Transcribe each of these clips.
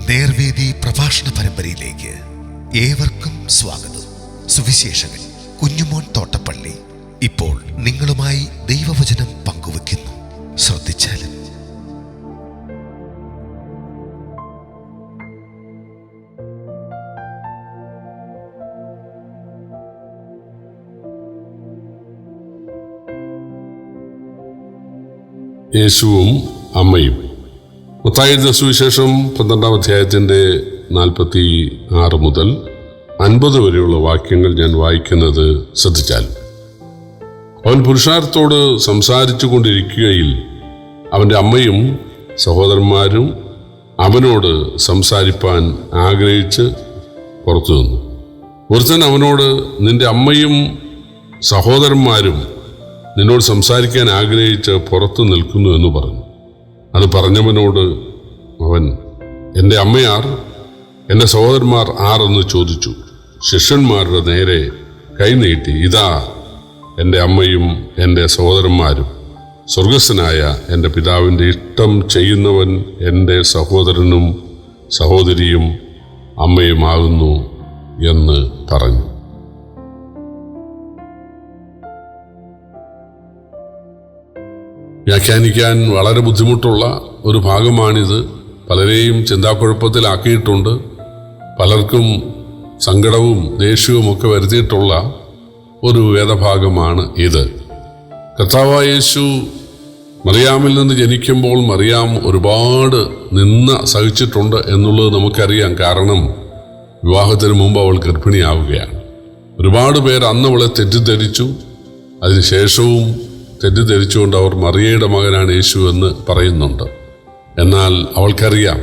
നേർവേദി പ്രഭാഷണ പരമ്പരയിലേക്ക് ഏവർക്കും സ്വാഗതം. സുവിശേഷകൻ കുഞ്ഞുമോൻ തോട്ടപ്പള്ളി ഇപ്പോൾ നിങ്ങളുമായി ദൈവവചനം പങ്കുവെക്കുന്നു. ശ്രദ്ധിച്ചാലും. യേശുവും അമ്മയും. മത്തായിയുടെ സുവിശേഷം 12-ാം അധ്യായത്തിൻ്റെ 46 മുതൽ 50 വരെയുള്ള വാക്യങ്ങൾ ഞാൻ വായിക്കുന്നത് ശ്രദ്ധിച്ചാൽ, അവൻ പുരുഷാരത്തോട് സംസാരിച്ചു കൊണ്ടിരിക്കുകയിൽ അവൻ്റെ അമ്മയും സഹോദരന്മാരും അവനോട് സംസാരിപ്പാൻ ആഗ്രഹിച്ച് പുറത്തു നിന്നു. ഒരുത്തൻ അവനോട്, നിന്റെ അമ്മയും സഹോദരന്മാരും നിന്നോട് സംസാരിക്കാൻ ആഗ്രഹിച്ച് പുറത്തു നിൽക്കുന്നു എന്ന് പറഞ്ഞു. അത് പറഞ്ഞവനോട് അവൻ, എൻ്റെ അമ്മയാർ, എൻ്റെ സഹോദരന്മാർ ആർ എന്ന് ചോദിച്ചു. ശിഷ്യന്മാരുടെ നേരെ കൈനീട്ടി, ഇതാ എൻ്റെ അമ്മയും എൻ്റെ സഹോദരന്മാരും. സ്വർഗസ്ഥനായ എൻ്റെ പിതാവിൻ്റെ ഇഷ്ടം ചെയ്യുന്നവൻ എൻ്റെ സഹോദരനും സഹോദരിയും അമ്മയുമാകുന്നു എന്ന് പറഞ്ഞു. വ്യാഖ്യാനിക്കാൻ വളരെ ബുദ്ധിമുട്ടുള്ള ഒരു ഭാഗമാണിത്. പലരെയും ചിന്താക്കുഴപ്പത്തിലാക്കിയിട്ടുണ്ട്. പലർക്കും സങ്കടവും ദേഷ്യവും ഒക്കെ വരുത്തിയിട്ടുള്ള ഒരു വേദഭാഗമാണ് ഇത്. കർത്താവായ യേശു മറിയാമിൽ നിന്ന് ജനിക്കുമ്പോൾ മറിയാം ഒരുപാട് നിന്ന സഹിച്ചിട്ടുണ്ട് എന്നുള്ളത് നമുക്കറിയാം. കാരണം വിവാഹത്തിന് മുമ്പ് അവൾ ഗർഭിണിയാവുകയാണ്. ഒരുപാട് പേർ അന്ന് അവളെ തെറ്റിദ്ധരിച്ചു. അതിനുശേഷവും തെറ്റിദ്ധരിച്ചുകൊണ്ട് അവർ മറിയയുടെ മകനാണ് യേശു എന്ന് പറയുന്നുണ്ട്. എന്നാൽ അവൾക്കറിയാം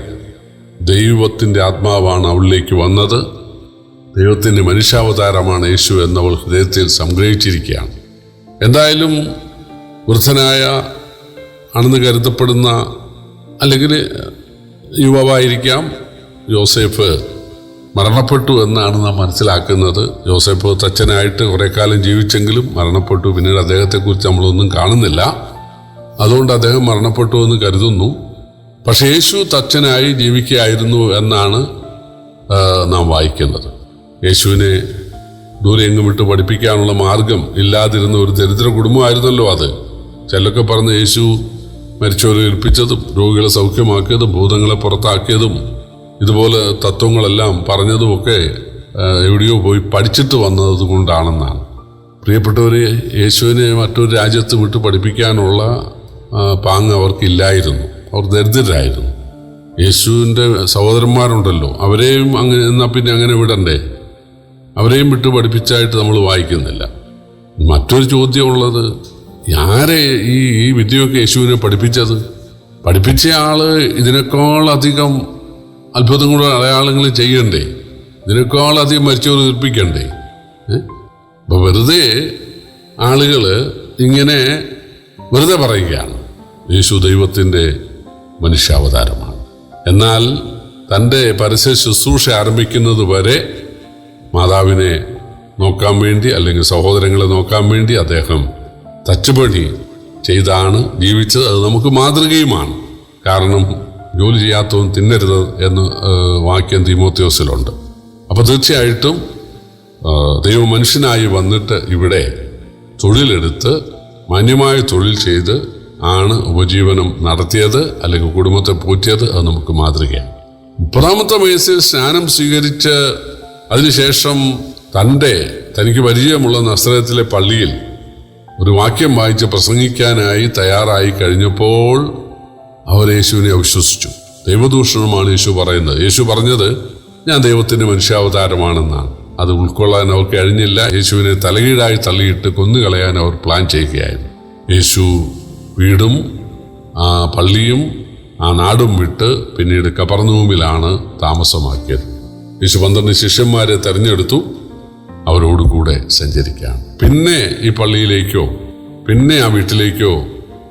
ദൈവത്തിൻ്റെ ആത്മാവാണ് അവളിലേക്ക് വന്നത്, ദൈവത്തിൻ്റെ മനുഷ്യാവതാരമാണ് യേശു എന്നവൾ ഹൃദയത്തിൽ സംഗ്രഹിച്ചിരിക്കുകയാണ്. എന്തായാലും വൃദ്ധനായ ആണെന്ന് കരുതപ്പെടുന്ന, അല്ലെങ്കിൽ യുവാവായിരിക്കാം, യോസേഫ് മരണപ്പെട്ടു എന്നാണ് നാം മനസ്സിലാക്കുന്നത്. യോസേഫ് തച്ചനായിട്ട് കുറേ കാലം ജീവിച്ചെങ്കിലും മരണപ്പെട്ടു. പിന്നീട് അദ്ദേഹത്തെക്കുറിച്ച് നമ്മളൊന്നും കാണുന്നില്ല. അതുകൊണ്ട് അദ്ദേഹം മരണപ്പെട്ടു എന്ന് കരുതുന്നു. പക്ഷെ യേശു തച്ചനായി ജീവിക്കുകയായിരുന്നു എന്നാണ് നാം വായിക്കുന്നത്. യേശുവിനെ ദൂരെ എങ്ങും വിട്ട് പഠിപ്പിക്കാനുള്ള മാർഗം ഇല്ലാതിരുന്ന ഒരു ദരിദ്ര കുടുംബമായിരുന്നല്ലോ അത്. ചിലരൊക്കെ പറഞ്ഞ് യേശു മരിച്ചവരെ ഏൽപ്പിച്ചതും രോഗികളെ സൗഖ്യമാക്കിയതും ഭൂതങ്ങളെ പുറത്താക്കിയതും ഇതുപോലെ തത്വങ്ങളെല്ലാം പറഞ്ഞതുമൊക്കെ എവിടെയോ പോയി പഠിച്ചിട്ട് വന്നത് കൊണ്ടാണെന്നാണ്. പ്രിയപ്പെട്ടവരെ, യേശുവിനെ മറ്റൊരു രാജ്യത്ത് വിട്ട് പഠിപ്പിക്കാനുള്ള പാങ്ങ് അവർക്കില്ലായിരുന്നു. അവർ ദരിദ്രരായിരുന്നു. യേശുവിൻ്റെ സഹോദരന്മാരുണ്ടല്ലോ, അവരെയും അങ്ങനെ എന്നാൽ പിന്നെ അങ്ങനെ വിടണ്ടേ? അവരെയും വിട്ട് പഠിപ്പിച്ചായിട്ട് നമ്മൾ വായിക്കുന്നില്ല. മറ്റൊരു ചോദ്യമുള്ളത്, ആരെ ഈ വിദ്യയൊക്കെ യേശുവിനെ പഠിപ്പിച്ചത്? പഠിപ്പിച്ച ആള് ഇതിനേക്കാളധികം അത്ഭുതങ്ങളും അടയാളങ്ങളും ചെയ്യണ്ടേ? ഇതിനേക്കാളധികം മരിച്ചവർ ഉയർപ്പിക്കണ്ടേ? അപ്പോൾ വെറുതെ ആളുകൾ ഇങ്ങനെ വെറുതെ പറയുകയാണ് യേശു ദൈവത്തിൻ്റെ മനുഷ്യാവതാരമാണ്. എന്നാൽ തൻ്റെ പരസ്യ ശുശ്രൂഷ ആരംഭിക്കുന്നത് വരെ മാതാവിനെ നോക്കാൻ വേണ്ടി, അല്ലെങ്കിൽ സഹോദരങ്ങളെ നോക്കാൻ വേണ്ടി അദ്ദേഹം തച്ചുപണി ചെയ്താണ് ജീവിച്ചത്. അത് നമുക്ക് മാതൃകയുമാണ്. കാരണം ജോലി ചെയ്യാത്തവൻ തിന്നരുത് എന്ന് വാക്യം തീമോത്തിയോസിലുണ്ട്. അപ്പോൾ തീർച്ചയായിട്ടും ദൈവ മനുഷ്യനായി വന്നിട്ട് ഇവിടെ തൊഴിലെടുത്ത് മാന്യമായ തൊഴിൽ ചെയ്ത് ആണ് ഉപജീവനം നടത്തിയത്, അല്ലെങ്കിൽ കുടുംബത്തെ പോറ്റിയത്. അത് നമുക്ക് മാതൃകയാണ്. 30-ാമത്തെ വയസ്സിൽ സ്നാനം സ്വീകരിച്ച് അതിനുശേഷം തനിക്ക് പരിചയമുള്ള നസ്രയത്തിലെ പള്ളിയിൽ ഒരു വാക്യം വായിച്ച് പ്രസംഗിക്കാനായി തയ്യാറായി കഴിഞ്ഞപ്പോൾ അവർ യേശുവിനെ അവിശ്വസിച്ചു. ദൈവദൂഷണമാണ് യേശു പറയുന്നത്. യേശു പറഞ്ഞത് ഞാൻ ദൈവത്തിൻ്റെ മനുഷ്യാവതാരമാണെന്നാണ്. അത് ഉൾക്കൊള്ളാൻ അവർക്ക് കഴിഞ്ഞില്ല. യേശുവിനെ തലകീഴായി തള്ളിയിട്ട് കൊന്നുകളയാൻ അവർ പ്ലാൻ ചെയ്യുകയായിരുന്നു. യേശു വീടും ആ പള്ളിയും ആ നാടും വിട്ട് പിന്നീട് കപർന്നൂമിലാണ് താമസമാക്കിയത്. യേശു 12 ശിഷ്യന്മാരെ തെരഞ്ഞെടുത്തു, അവരോടുകൂടെ സഞ്ചരിക്കാൻ. പിന്നെ ഈ പള്ളിയിലേക്കോ പിന്നെ ആ വീട്ടിലേക്കോ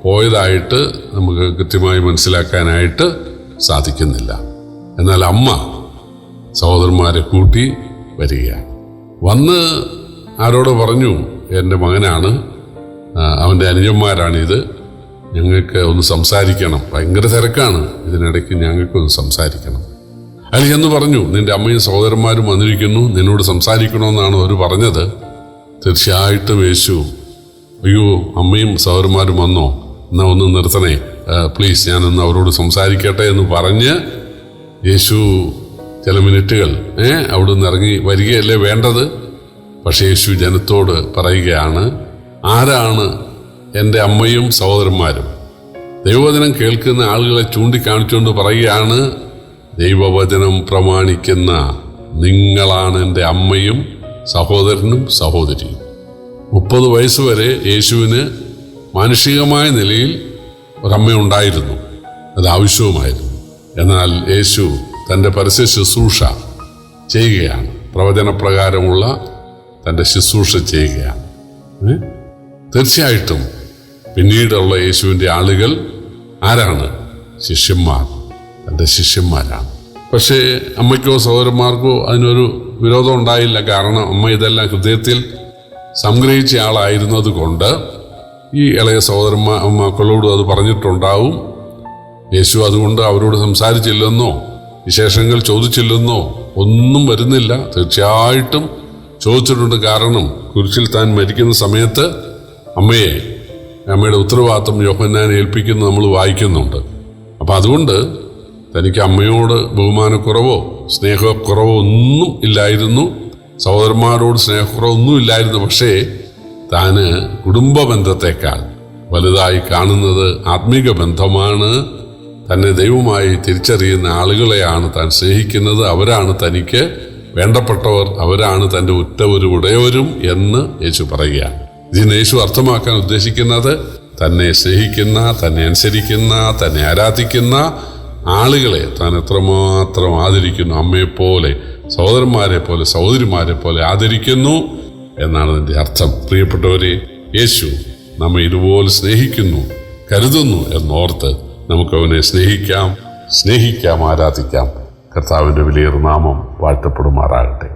പോയതായിട്ട് നമുക്ക് കൃത്യമായി മനസ്സിലാക്കാനായിട്ട് സാധിക്കുന്നില്ല. എന്നാൽ അമ്മ സഹോദരന്മാരെ കൂട്ടി വരികയാണ്. വന്ന് ആരോട് പറഞ്ഞു, എൻ്റെ മകനാണ്, അവൻ്റെ അനുജന്മാരാണിത്, ഞങ്ങൾക്ക് ഒന്ന് സംസാരിക്കണം, ഭയങ്കര തിരക്കാണ്, ഇതിനിടയ്ക്ക് ഞങ്ങൾക്കൊന്ന് സംസാരിക്കണം. അയാൾ എന്ന് പറഞ്ഞു, നിന്റെ അമ്മയും സഹോദരന്മാരും വന്നിരിക്കുന്നു, നിന്നോട് സംസാരിക്കണമെന്നാണ് അവർ പറഞ്ഞത്. തീർച്ചയായിട്ടും യേശു, അയ്യോ അമ്മയും സഹോദരന്മാരും വന്നോ, എന്നാ ഒന്ന് നിർത്തണേ പ്ലീസ്, ഞാനൊന്ന് അവരോട് സംസാരിക്കട്ടെ എന്ന് പറഞ്ഞ് യേശു ചില മിനിറ്റുകൾ അവിടെ നിന്ന് ഇറങ്ങി വരികയല്ലേ വേണ്ടത്. പക്ഷേ യേശു ജനത്തോട് പറയുകയാണ്, ആരാണ് എൻ്റെ അമ്മയും സഹോദരന്മാരും? ദൈവവചനം കേൾക്കുന്ന ആളുകളെ ചൂണ്ടിക്കാണിച്ചുകൊണ്ട് പറയുകയാണ്, ദൈവവചനം പ്രമാണിക്കുന്ന നിങ്ങളാണ് എൻ്റെ അമ്മയും സഹോദരനും സഹോദരിയും. 30 വയസ്സ് വരെ യേശുവിന് മാനുഷികമായ നിലയിൽ ഒരമ്മയുണ്ടായിരുന്നു, അത് ആവശ്യവുമായിരുന്നു. എന്നാൽ യേശു തൻ്റെ പരസ്യ ശുശ്രൂഷ ചെയ്യുകയാണ്, പ്രവചനപ്രകാരമുള്ള തൻ്റെ ശുശ്രൂഷ ചെയ്യുകയാണ്. തീർച്ചയായിട്ടും പിന്നീടുള്ള യേശുവിൻ്റെ ആളുകൾ ആരാണ്? ശിഷ്യന്മാർ, തൻ്റെ ശിഷ്യന്മാരാണ്. പക്ഷേ അമ്മയ്ക്കോ സഹോദരന്മാർക്കോ അതിനൊരു വിരോധം ഉണ്ടായില്ല. കാരണം അമ്മ ഇതെല്ലാം ഹൃദയത്തിൽ സംഗ്രഹിച്ച ആളായിരുന്നത് കൊണ്ട് ഈ ഇളയ മക്കളോടും അത് പറഞ്ഞിട്ടുണ്ടാവും. യേശു അതുകൊണ്ട് അവരോട് സംസാരിച്ചില്ലെന്നോ വിശേഷങ്ങൾ ചോദിച്ചില്ലെന്നോ ഒന്നും വരുന്നില്ല. തീർച്ചയായിട്ടും ചോദിച്ചിട്ടുണ്ട്. കാരണം കുരിശിൽ താൻ മരിക്കുന്ന സമയത്ത് അമ്മയുടെ ഉത്തരവാദിത്വം യോഹന്നാനെ ഏൽപ്പിക്കുന്നത് നമ്മൾ വായിക്കുന്നുണ്ട്. അപ്പം അതുകൊണ്ട് തനിക്ക് അമ്മയോട് ബഹുമാനക്കുറവോ സ്നേഹക്കുറവോ ഒന്നും ഇല്ലായിരുന്നു, സഹോദരന്മാരോട് സ്നേഹക്കുറവൊന്നും ഇല്ലായിരുന്നു. പക്ഷേ താന് കുടുംബ ബന്ധത്തെക്കാൾ വലുതായി കാണുന്നത് ആത്മീക ബന്ധമാണ്. തന്നെ ദൈവമായി തിരിച്ചറിയുന്ന ആളുകളെയാണ് താൻ സ്നേഹിക്കുന്നത്. അവരാണ് തനിക്ക് വേണ്ടപ്പെട്ടവർ, അവരാണ് തൻ്റെ ഉറ്റവരും ഉടയവരും എന്ന് യേശു പറയുകയാണ്. ഇതിന് യേശു അർത്ഥമാക്കാൻ ഉദ്ദേശിക്കുന്നത് തന്നെ സ്നേഹിക്കുന്ന, തന്നെ അനുസരിക്കുന്ന, തന്നെ ആരാധിക്കുന്ന ആളുകളെ താൻ എത്രമാത്രം ആദരിക്കുന്നു, അമ്മയെപ്പോലെ സഹോദരന്മാരെ പോലെ സഹോദരിമാരെ പോലെ ആദരിക്കുന്നു എന്നാണ് അതിൻ്റെ അർത്ഥം. പ്രിയപ്പെട്ടവരെ, യേശു നമ്മെ ഇതുപോലെ സ്നേഹിക്കുന്നു, കരുതുന്നു എന്നോർത്ത് നമുക്കവനെ സ്നേഹിക്കാം, ആരാധിക്കാം. കർത്താവിൻ്റെ വിലയേറിയ നാമം വാഴ്ത്തപ്പെടുമാറാകട്ടെ.